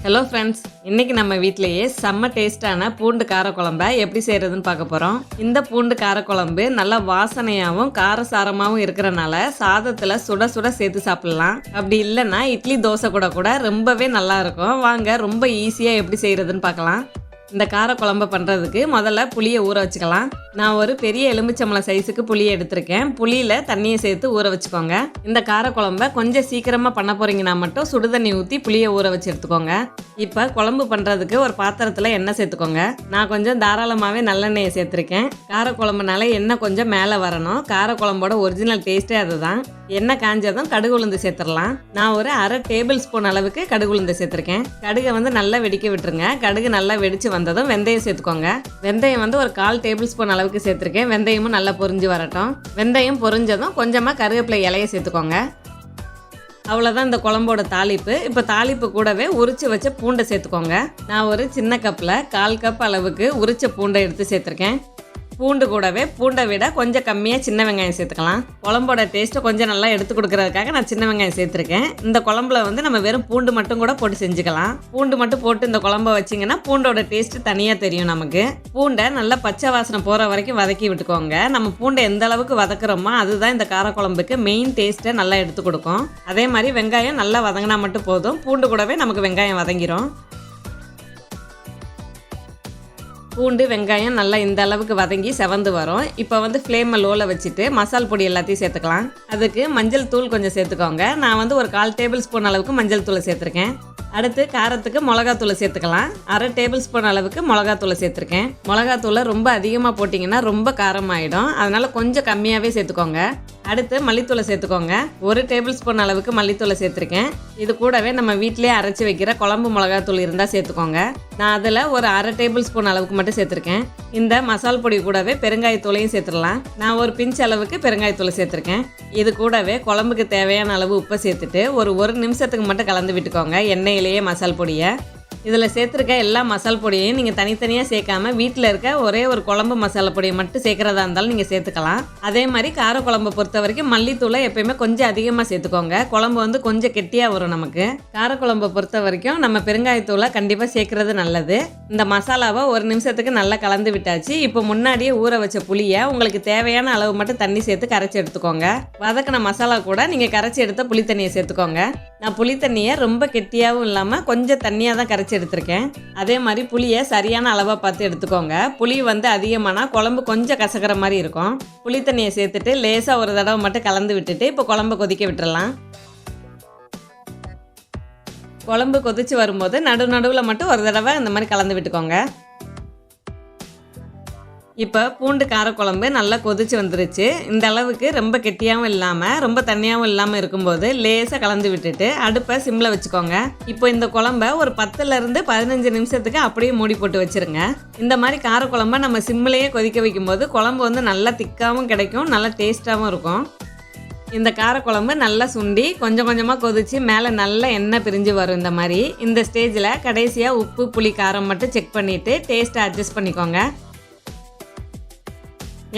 Hello friends, இன்றைக்கி நம்ம வீட்டிலையே செம்ம டேஸ்ட்டான பூண்டு காரக்குழம்பை எப்படி செய்கிறதுன்னு பார்க்க போகிறோம். இந்த பூண்டு காரக்குழம்பு நல்லா வாசனையாகவும் காரசாரமாகவும் இருக்கிறனால சாதத்தில் சுட சுட சேர்த்து சாப்பிட்லாம். அப்படி இல்லைன்னா இட்லி தோசை கூட ரொம்பவே நல்லாயிருக்கும். வாங்க ரொம்ப ஈஸியாக எப்படி செய்கிறதுன்னு பார்க்கலாம். இந்த காரக்குழம்பு பண்ணுறதுக்கு முதல்ல புளியை ஊற வச்சுக்கலாம். நான் ஒரு பெரிய எலுமிச்சம்பழம் சைஸுக்கு புளியை எடுத்திருக்கேன். புளியில் தண்ணியை சேர்த்து ஊற வச்சுக்கோங்க. இந்த காரக்குழம்பை கொஞ்சம் சீக்கிரமாக பண்ண போகிறீங்கன்னா மட்டும் சுடுதண்ணி ஊற்றி புளியை ஊற வச்சு எடுத்துக்கோங்க. இப்போ குழம்பு பண்ணுறதுக்கு ஒரு பாத்திரத்தில் எண்ணெய் சேர்த்துக்கோங்க. நான் கொஞ்சம் தாராளமாகவே நல்லெண்ணெயை சேர்த்துருக்கேன். காரக்குழம்புனால எண்ணெய் கொஞ்சம் மேலே வரணும். காரக்குழம்போட ஒரிஜினல் டேஸ்ட்டே அதுதான். எண்ணெய் காஞ்சதும் கடுகு உளுந்து சேர்த்துடலாம். நான் ஒரு அரை டேபிள் ஸ்பூன் அளவுக்கு கடுகு உளுந்து சேர்த்துருக்கேன். கடுகை நல்லா வெடிக்க விட்டுருங்க. கடுகு நல்லா வெடிச்சு வந்ததும் வெந்தயம் சேர்த்துக்கோங்க. வெந்தயம் ஒரு 1/4 டேபிள் ஸ்பூன் அளவுக்கு சேர்த்துருக்கேன். வெந்தயமும் நல்லா பொரிஞ்சு வரட்டும். வெந்தயம் பொரிஞ்சதும் கொஞ்சமாக கருவேப்பிலை இலையை சேர்த்துக்கோங்க. அவ்வளோதான் இந்த குழம்போட தாளிப்பு. இப்போ தாளிப்பு கூடவே உரிச்சு வச்ச பூண்டை சேர்த்துக்கோங்க. நான் ஒரு சின்ன கப்பில் 1/4 கப் அளவுக்கு உரிச்ச பூண்டை எடுத்து சேர்த்துருக்கேன். பூண்டு கூடவே பூண்டை விட கொஞ்சம் கம்மியாக சின்ன வெங்காயம் சேர்த்துக்கலாம். குழம்போட டேஸ்ட்டை கொஞ்சம் நல்லா எடுத்து கொடுக்கறதுக்காக நான் சின்ன வெங்காயம் சேர்த்துருக்கேன். இந்த குழம்புல நம்ம வெறும் பூண்டு மட்டும் கூட போட்டு செஞ்சுக்கலாம். பூண்டு மட்டும் போட்டு இந்த குழம்ப வச்சிங்கன்னா பூண்டோட டேஸ்ட்டு தனியாக தெரியும் நமக்கு. பூண்டை நல்லா பச்சை வாசனை போகிற வரைக்கும் வதக்கி விட்டுக்கோங்க. நம்ம பூண்டை எந்த அளவுக்கு வதக்குறோமோ அதுதான் இந்த காரக்குழம்புக்கு மெயின் டேஸ்ட்டை நல்லா எடுத்து கொடுக்கும். அதே மாதிரி வெங்காயம் நல்லா வதங்கினா மட்டும் போதும். பூண்டு கூடவே நமக்கு வெங்காயம் வதங்கிரும். பூண்டு வெங்காயம் நல்லா இந்த அளவுக்கு வதங்கி செவந்து வரும். இப்போ ஃப்ளேமை லோவில் வச்சுட்டு மசால் பொடி எல்லாத்தையும் சேர்த்துக்கலாம். அதுக்கு மஞ்சள் தூள் கொஞ்சம் சேர்த்துக்கோங்க. நான் ஒரு 1/4 டேபிள் ஸ்பூன் அளவுக்கு மஞ்சள் தூளை சேர்த்துருக்கேன். அடுத்து காரத்துக்கு மிளகாத்தூளை சேர்த்துக்கலாம். அரை டேபிள் ஸ்பூன் அளவுக்கு மிளகாத்தூளை சேர்த்துருக்கேன். மிளகாத்தூளை ரொம்ப அதிகமாக போட்டிங்கன்னா ரொம்ப காரமாயிடும். அதனால் கொஞ்சம் கம்மியாகவே சேர்த்துக்கோங்க. அடுத்து மல்லித்தூளை சேர்த்துக்கோங்க. 1 டேபிள் ஸ்பூன் அளவுக்கு மல்லித்தூளை சேர்த்துருக்கேன். இது கூடவே நம்ம வீட்டிலேயே அரைச்சி வைக்கிற குழம்பு மிளகாத்தூள் இருந்தால் சேர்த்துக்கோங்க. நான் அதில் ஒரு அரை டேபிள் ஸ்பூன் அளவுக்கு மட்டும் சேர்த்துருக்கேன். இந்த மசால் பொடி கூடவே பெருங்காயத்தூளையும் சேர்த்துடலாம். நான் ஒரு பிஞ்ச் அளவுக்கு பெருங்காயத்தூளை சேர்த்துருக்கேன். இது கூடவே குழம்புக்கு தேவையான அளவு உப்பை சேர்த்துட்டு ஒரு நிமிஷத்துக்கு மட்டும் கலந்து விட்டுக்கோங்க எண்ணெயிலேயே மசால் பொடியை. இதில் சேர்த்துருக்க எல்லா மசால் பொடியையும் நீங்கள் தனித்தனியாக சேர்க்காமல் வீட்டில் இருக்க ஒரே ஒரு குழம்பு மசாலா பொடியை மட்டும் சேர்க்குறதா இருந்தாலும் நீங்கள் சேர்த்துக்கலாம். அதே மாதிரி காரக்குழம்பை பொறுத்த வரைக்கும் மல்லித்தூளை எப்பயுமே கொஞ்சம் அதிகமாக சேர்த்துக்கோங்க. குழம்பு கொஞ்சம் கெட்டியாக வரும் நமக்கு. காரக்குழம்பை பொறுத்த வரைக்கும் நம்ம பெருங்காயத்தூளை கண்டிப்பாக சேர்க்குறது நல்லது. இந்த மசாலாவை ஒரு நிமிஷத்துக்கு நல்லா கலந்து விட்டாச்சு. இப்போ முன்னாடியே ஊற வச்ச புளியை உங்களுக்கு தேவையான அளவு மட்டும் தண்ணி சேர்த்து கரைச்சி எடுத்துக்கோங்க. வதக்கின மசாலா கூட நீங்கள் கரைச்சி எடுத்த புளி தண்ணியை சேர்த்துக்கோங்க. நான் புளி தண்ணியை ரொம்ப கெட்டியாகவும் இல்லாமல் கொஞ்சம் தண்ணியாக தான் கரைச்சி எடுத்திருக்கேன். அதே மாதிரி புளியை சரியான அளவாக பார்த்து எடுத்துக்கோங்க. புளி அதிகமானா குழம்பு கொஞ்சம் கசக்கிற மாதிரி இருக்கும். புளி தண்ணியை சேர்த்துட்டு லேசாக ஒரு தடவை மட்டும் கலந்து விட்டுட்டு இப்போ குழம்பு கொதிக்க விட்டுடலாம். குழம்பு கொதிச்சு வரும்போது நடுவில் மட்டும் ஒரு தடவை இந்த மாதிரி கலந்து விட்டுக்கோங்க. இப்போ பூண்டு காரக்குழம்பு நல்லா கொதிச்சு வந்துருச்சு. இந்த அளவுக்கு ரொம்ப கெட்டியாகவும் இல்லாமல் ரொம்ப தண்ணியாகவும் இல்லாமல் இருக்கும்போது லேசாக கலந்து விட்டுட்டு அடுப்பை சிம்மில் வச்சுக்கோங்க. இப்போ இந்த குழம்பை ஒரு 10லேருந்து 15 நிமிஷத்துக்கு அப்படியே மூடி போட்டு வச்சுருங்க. இந்த மாதிரி காரக்குழம்பை நம்ம சிம்மிலேயே கொதிக்க வைக்கும்போது குழம்பு நல்லா திக்காகவும் கிடைக்கும், நல்லா டேஸ்ட்டாகவும் இருக்கும். இந்த காரக்குழம்பு நல்லா சுண்டி கொஞ்சம் கொஞ்சமாக கொதிச்சு மேலே நல்லா எண்ணெய் பிரிஞ்சு வரும். இந்த மாதிரி இந்த ஸ்டேஜில் கடைசியாக உப்பு புளி காரம் மட்டும் செக் பண்ணிவிட்டு டேஸ்ட்டை அட்ஜஸ்ட் பண்ணிக்கோங்க.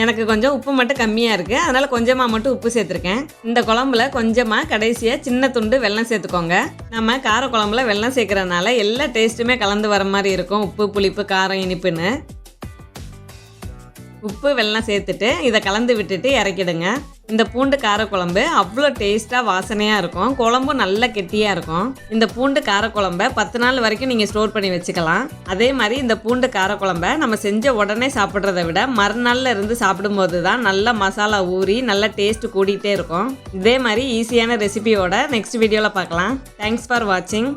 எனக்கு கொஞ்சம் உப்பு மட்டும் கம்மியாக இருக்குது, அதனால் கொஞ்சமாக மட்டும் உப்பு சேர்த்துருக்கேன். இந்த குழம்புல கொஞ்சமாக கடைசியாக சின்ன துண்டு வெல்லம் சேர்த்துக்கோங்க. நம்ம காரக்குழம்புல வெல்லம் சேர்க்குறதுனால எல்லா டேஸ்ட்டுமே கலந்து வர மாதிரி இருக்கும். உப்பு புளிப்பு காரம் இனிப்புன்னு உப்பு வெல்லம் சேர்த்துட்டு இதை கலந்து விட்டுட்டு இறக்கிடுங்க. இந்த பூண்டு காரக்குழம்பு அவ்வளோ டேஸ்ட்டாக வாசனையாக இருக்கும். குழம்பும் நல்ல கெட்டியாக இருக்கும். இந்த பூண்டு காரக்குழம்பை 10 நாள் வரைக்கும் நீங்கள் ஸ்டோர் பண்ணி வச்சுக்கலாம். அதே மாதிரி இந்த பூண்டு காரக்குழம்பை நம்ம செஞ்ச உடனே சாப்பிட்றத விட மறுநாளில் இருந்து சாப்பிடும்போது தான் நல்ல மசாலா ஊறி நல்ல டேஸ்ட் கூடிகிட்டே இருக்கும். இதே மாதிரி ஈஸியான ரெசிபியோட நெக்ஸ்ட் வீடியோவில் பார்க்கலாம். தேங்க்ஸ் ஃபார் வாட்சிங்.